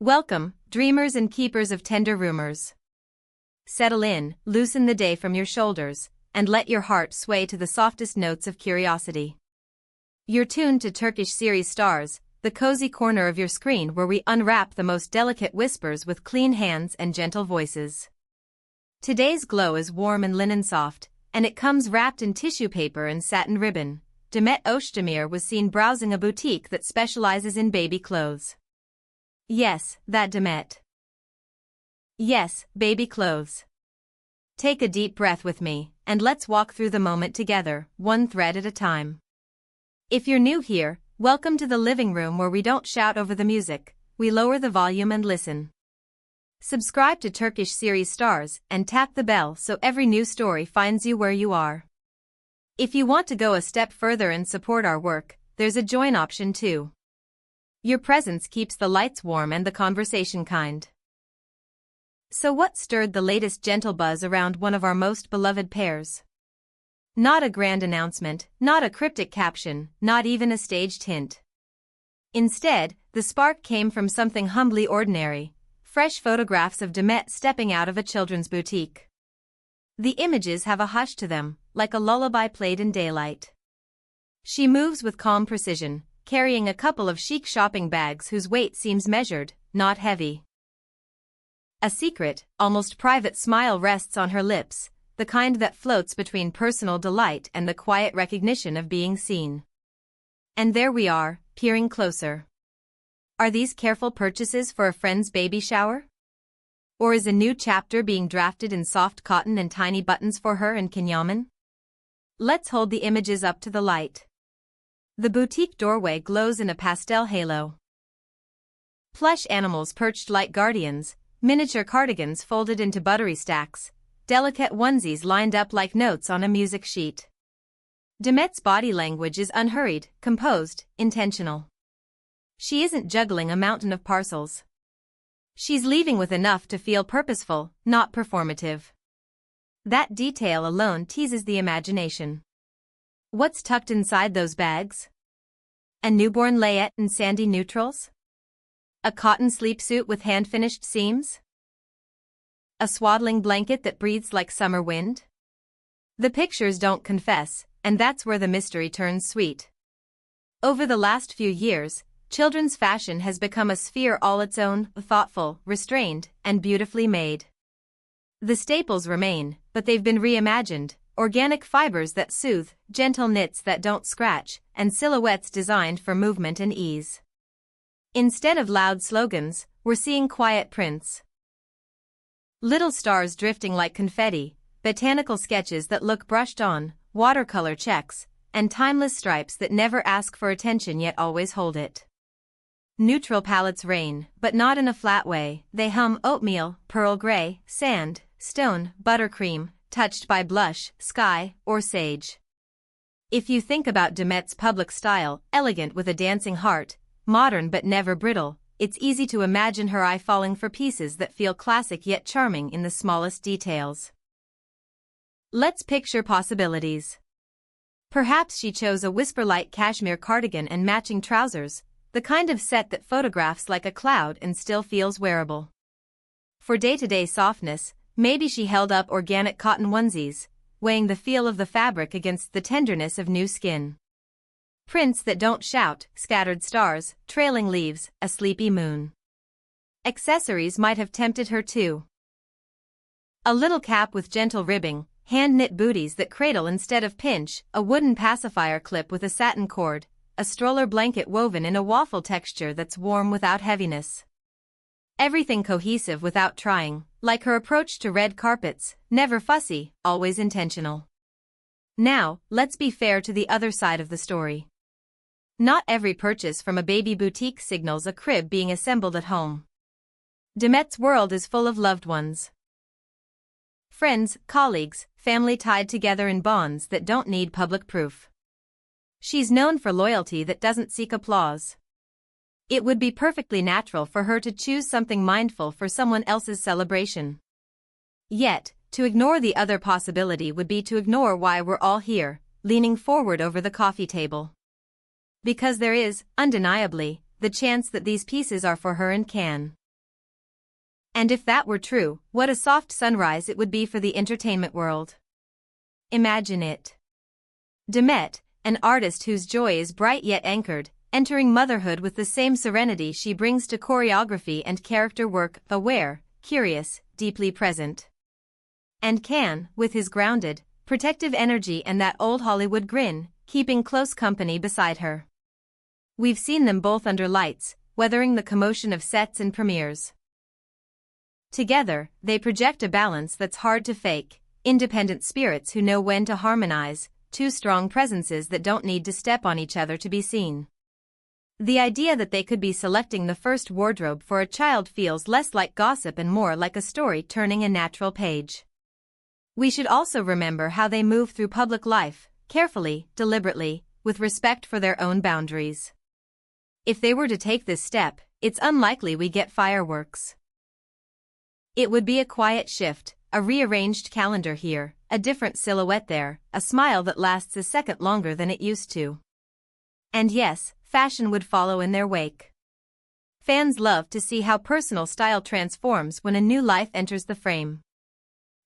Welcome, dreamers and keepers of tender rumors. Settle in, loosen the day from your shoulders, and let your heart sway to the softest notes of curiosity. You're tuned to Turkish series stars, the cozy corner of your screen where we unwrap the most delicate whispers with clean hands and gentle voices. Today's glow is warm and linen soft, and it comes wrapped in tissue paper and satin ribbon. Demet was seen browsing a boutique that specializes in baby clothes. Yes, that Demet. Yes, baby clothes. Take a deep breath with me, and let's walk through the moment together, one thread at a time. If you're new here, welcome to the living room where we don't shout over the music, we lower the volume and listen. Subscribe to Turkish series stars and tap the bell so every new story finds you where you are. If you want to go a step further and support our work, there's a join option too. Your presence keeps the lights warm and the conversation kind. So what stirred the latest gentle buzz around one of our most beloved pairs? Not a grand announcement, not a cryptic caption, not even a staged hint. Instead, the spark came from something humbly ordinary: fresh photographs of Demet stepping out of a children's boutique. The images have a hush to them, like a lullaby played in daylight. She moves with calm precision, carrying a couple of chic shopping bags whose weight seems measured, not heavy. A secret, almost private smile rests on her lips, the kind that floats between personal delight and the quiet recognition of being seen. And there we are, peering closer. Are these careful purchases for a friend's baby shower? Or is a new chapter being drafted in soft cotton and tiny buttons for her and Kenyaman? Let's hold the images up to the light. The boutique doorway glows in a pastel halo. Plush animals perched like guardians, miniature cardigans folded into buttery stacks, delicate onesies lined up like notes on a music sheet. Demet's body language is unhurried, composed, intentional. She isn't juggling a mountain of parcels. She's leaving with enough to feel purposeful, not performative. That detail alone teases the imagination. What's tucked inside those bags? A newborn layette in sandy neutrals? A cotton sleepsuit with hand-finished seams? A swaddling blanket that breathes like summer wind? The pictures don't confess, and that's where the mystery turns sweet. Over the last few years, children's fashion has become a sphere all its own, thoughtful, restrained, and beautifully made. The staples remain, but they've been reimagined: organic fibers that soothe, gentle knits that don't scratch, and silhouettes designed for movement and ease. Instead of loud slogans, we're seeing quiet prints. Little stars drifting like confetti, botanical sketches that look brushed on, watercolor checks, and timeless stripes that never ask for attention yet always hold it. Neutral palettes reign, but not in a flat way. They hum: oatmeal, pearl gray, sand, stone, buttercream, touched by blush, sky, or sage. If you think about Demet's public style, elegant with a dancing heart, modern but never brittle, it's easy to imagine her eye falling for pieces that feel classic yet charming in the smallest details. Let's picture possibilities. Perhaps she chose a whisper-light cashmere cardigan and matching trousers, the kind of set that photographs like a cloud and still feels wearable. For day-to-day softness, maybe she held up organic cotton onesies, weighing the feel of the fabric against the tenderness of new skin. Prints that don't shout: scattered stars, trailing leaves, a sleepy moon. Accessories might have tempted her too. A little cap with gentle ribbing, hand-knit booties that cradle instead of pinch, a wooden pacifier clip with a satin cord, a stroller blanket woven in a waffle texture that's warm without heaviness. Everything cohesive without trying, like her approach to red carpets: never fussy, always intentional. Now, let's be fair to the other side of the story. Not every purchase from a baby boutique signals a crib being assembled at home. Demet's world is full of loved ones. Friends, colleagues, family tied together in bonds that don't need public proof. She's known for loyalty that doesn't seek applause. It would be perfectly natural for her to choose something mindful for someone else's celebration. Yet, to ignore the other possibility would be to ignore why we're all here, leaning forward over the coffee table. Because there is, undeniably, the chance that these pieces are for her and can And if that were true, what a soft sunrise it would be for the entertainment world. Imagine it. Demet, an artist whose joy is bright yet anchored, entering motherhood with the same serenity she brings to choreography and character work, aware, curious, deeply present. And Can, with his grounded, protective energy and that old Hollywood grin, keeping close company beside her. We've seen them both under lights, weathering the commotion of sets and premieres. Together, they project a balance that's hard to fake, independent spirits who know when to harmonize, two strong presences that don't need to step on each other to be seen. The idea that they could be selecting the first wardrobe for a child feels less like gossip and more like a story turning a natural page. We should also remember how they move through public life, carefully, deliberately, with respect for their own boundaries. If they were to take this step, it's unlikely we get fireworks. It would be a quiet shift, a rearranged calendar here, a different silhouette there, a smile that lasts a second longer than it used to. And yes, fashion would follow in their wake. Fans love to see how personal style transforms when a new life enters the frame.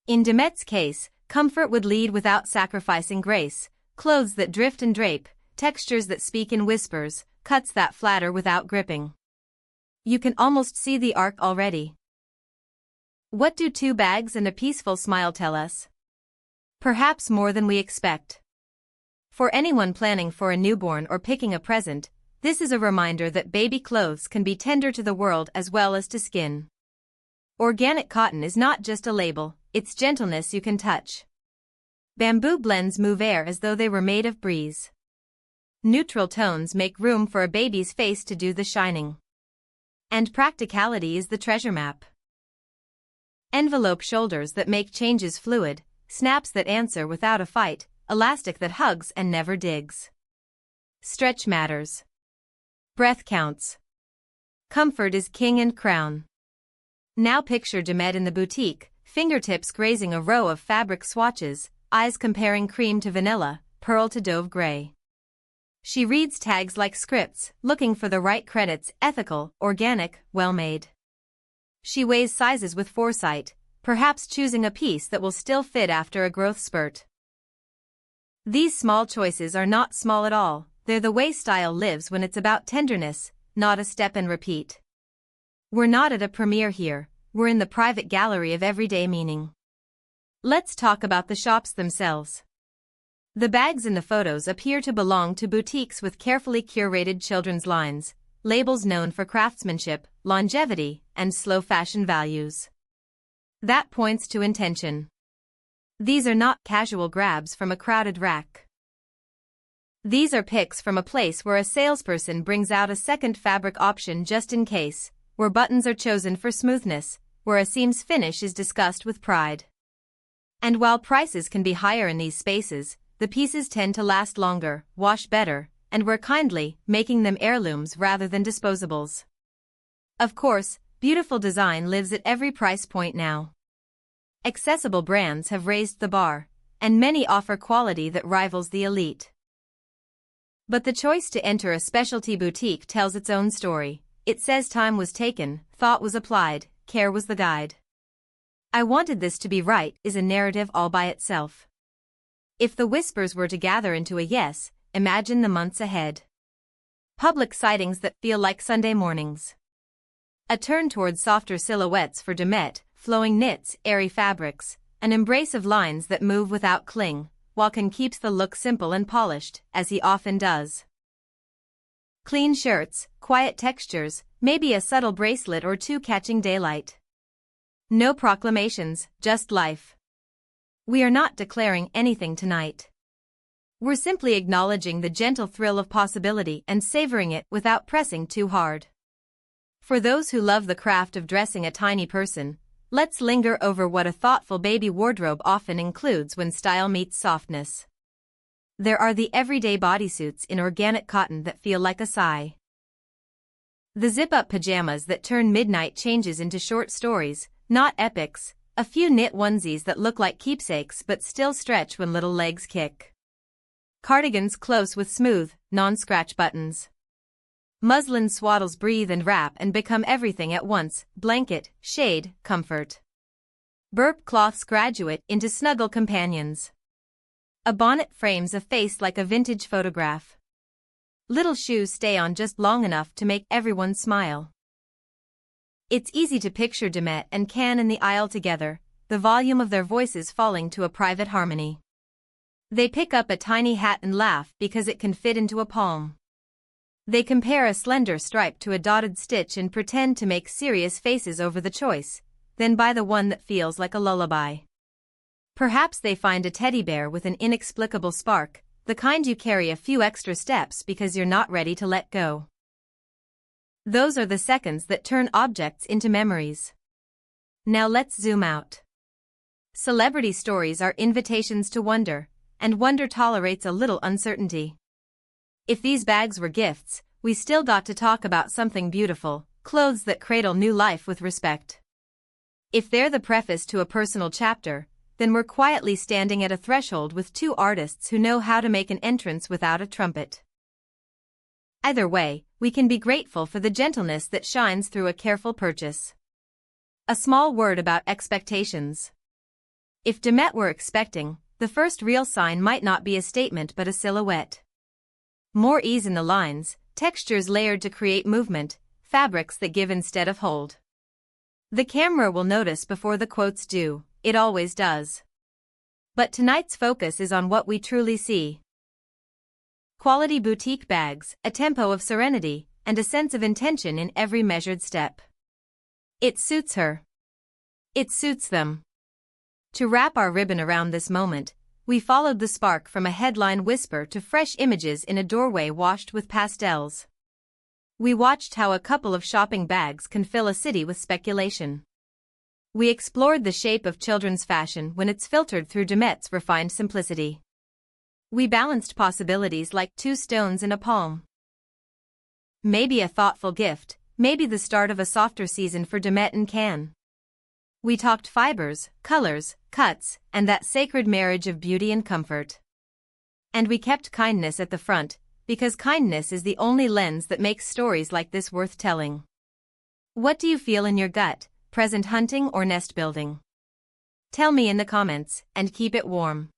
In Demet's case, comfort would lead without sacrificing grace, clothes that drift and drape, textures that speak in whispers, cuts that flatter without gripping. You can almost see the arc already. What do 2 bags and a peaceful smile tell us? Perhaps more than we expect. For anyone planning for a newborn or picking a present, this is a reminder that baby clothes can be tender to the world as well as to skin. Organic cotton is not just a label, it's gentleness you can touch. Bamboo blends move air as though they were made of breeze. Neutral tones make room for a baby's face to do the shining. And practicality is the treasure map. Envelope shoulders that make changes fluid, snaps that answer without a fight, elastic that hugs and never digs. Stretch matters. Breath counts. Comfort is king and crown. Now picture Demet in the boutique, fingertips grazing a row of fabric swatches, eyes comparing cream to vanilla, pearl to dove gray. She reads tags like scripts, looking for the right credits: ethical, organic, well-made. She weighs sizes with foresight, perhaps choosing a piece that will still fit after a growth spurt. These small choices are not small at all, they're the way style lives when it's about tenderness, not a step and repeat. We're not at a premiere here, we're in the private gallery of everyday meaning. Let's talk about the shops themselves. The bags in the photos appear to belong to boutiques with carefully curated children's lines, labels known for craftsmanship, longevity, and slow fashion values. That points to intention. These are not casual grabs from a crowded rack. These are picks from a place where a salesperson brings out a second fabric option just in case, where buttons are chosen for smoothness, where a seam's finish is discussed with pride. And while prices can be higher in these spaces, the pieces tend to last longer, wash better, and wear kindly, making them heirlooms rather than disposables. Of course, beautiful design lives at every price point now. Accessible brands have raised the bar, and many offer quality that rivals the elite. But the choice to enter a specialty boutique tells its own story. It says time was taken, thought was applied, care was the guide. "I wanted this to be right" is a narrative all by itself. If the whispers were to gather into a yes, imagine the months ahead. Public sightings that feel like Sunday mornings. A turn towards softer silhouettes for Demet, flowing knits, airy fabrics, an embrace of lines that move without cling, while Can keeps the look simple and polished, as he often does. Clean shirts, quiet textures, maybe a subtle bracelet or two catching daylight. No proclamations, just life. We are not declaring anything tonight. We're simply acknowledging the gentle thrill of possibility and savoring it without pressing too hard. For those who love the craft of dressing a tiny person, let's linger over what a thoughtful baby wardrobe often includes when style meets softness. There are the everyday bodysuits in organic cotton that feel like a sigh. The zip-up pajamas that turn midnight changes into short stories, not epics, a few knit onesies that look like keepsakes but still stretch when little legs kick. Cardigans close with smooth, non-scratch buttons. Muslin swaddles breathe and wrap and become everything at once: blanket, shade, comfort. Burp cloths graduate into snuggle companions. A bonnet frames a face like a vintage photograph. Little shoes stay on just long enough to make everyone smile. It's easy to picture Demet and Can in the aisle together, the volume of their voices falling to a private harmony. They pick up a tiny hat and laugh because it can fit into a palm. They compare a slender stripe to a dotted stitch and pretend to make serious faces over the choice, then buy the one that feels like a lullaby. Perhaps they find a teddy bear with an inexplicable spark, the kind you carry a few extra steps because you're not ready to let go. Those are the seconds that turn objects into memories. Now let's zoom out. Celebrity stories are invitations to wonder, and wonder tolerates a little uncertainty. If these bags were gifts, we still got to talk about something beautiful: clothes that cradle new life with respect. If they're the preface to a personal chapter, then we're quietly standing at a threshold with two artists who know how to make an entrance without a trumpet. Either way, we can be grateful for the gentleness that shines through a careful purchase. A small word about expectations. If Demet were expecting, the first real sign might not be a statement but a silhouette. More ease in the lines, textures layered to create movement, fabrics that give instead of hold. The camera will notice before the quotes do, it always does. But tonight's focus is on what we truly see. Quality boutique bags, a tempo of serenity, and a sense of intention in every measured step. It suits her. It suits them. To wrap our ribbon around this moment, we followed the spark from a headline whisper to fresh images in a doorway washed with pastels. We watched how a couple of shopping bags can fill a city with speculation. We explored the shape of children's fashion when it's filtered through Demet's refined simplicity. We balanced possibilities like two stones in a palm. Maybe a thoughtful gift, maybe the start of a softer season for Demet and Can. We talked fibers, colors, cuts, and that sacred marriage of beauty and comfort. And we kept kindness at the front, because kindness is the only lens that makes stories like this worth telling. What do you feel in your gut, present hunting or nest building? Tell me in the comments, and keep it warm.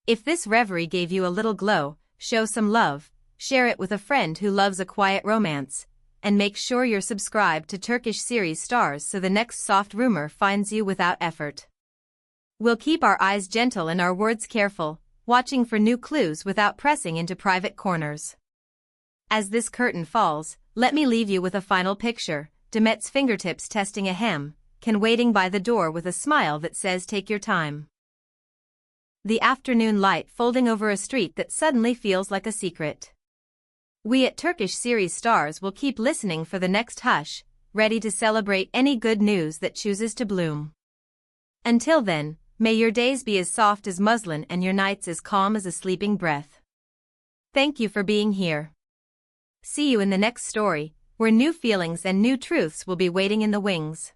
If this reverie gave you a little glow, show some love, share it with a friend who loves a quiet romance, and make sure you're subscribed to Turkish series stars so the next soft rumor finds you without effort. We'll keep our eyes gentle and our words careful, watching for new clues without pressing into private corners. As this curtain falls, let me leave you with a final picture: Demet's fingertips testing a hem, Can waiting by the door with a smile that says take your time. The afternoon light folding over a street that suddenly feels like a secret. We at Turkish series stars will keep listening for the next hush, ready to celebrate any good news that chooses to bloom. Until then, may your days be as soft as muslin and your nights as calm as a sleeping breath. Thank you for being here. See you in the next story, where new feelings and new truths will be waiting in the wings.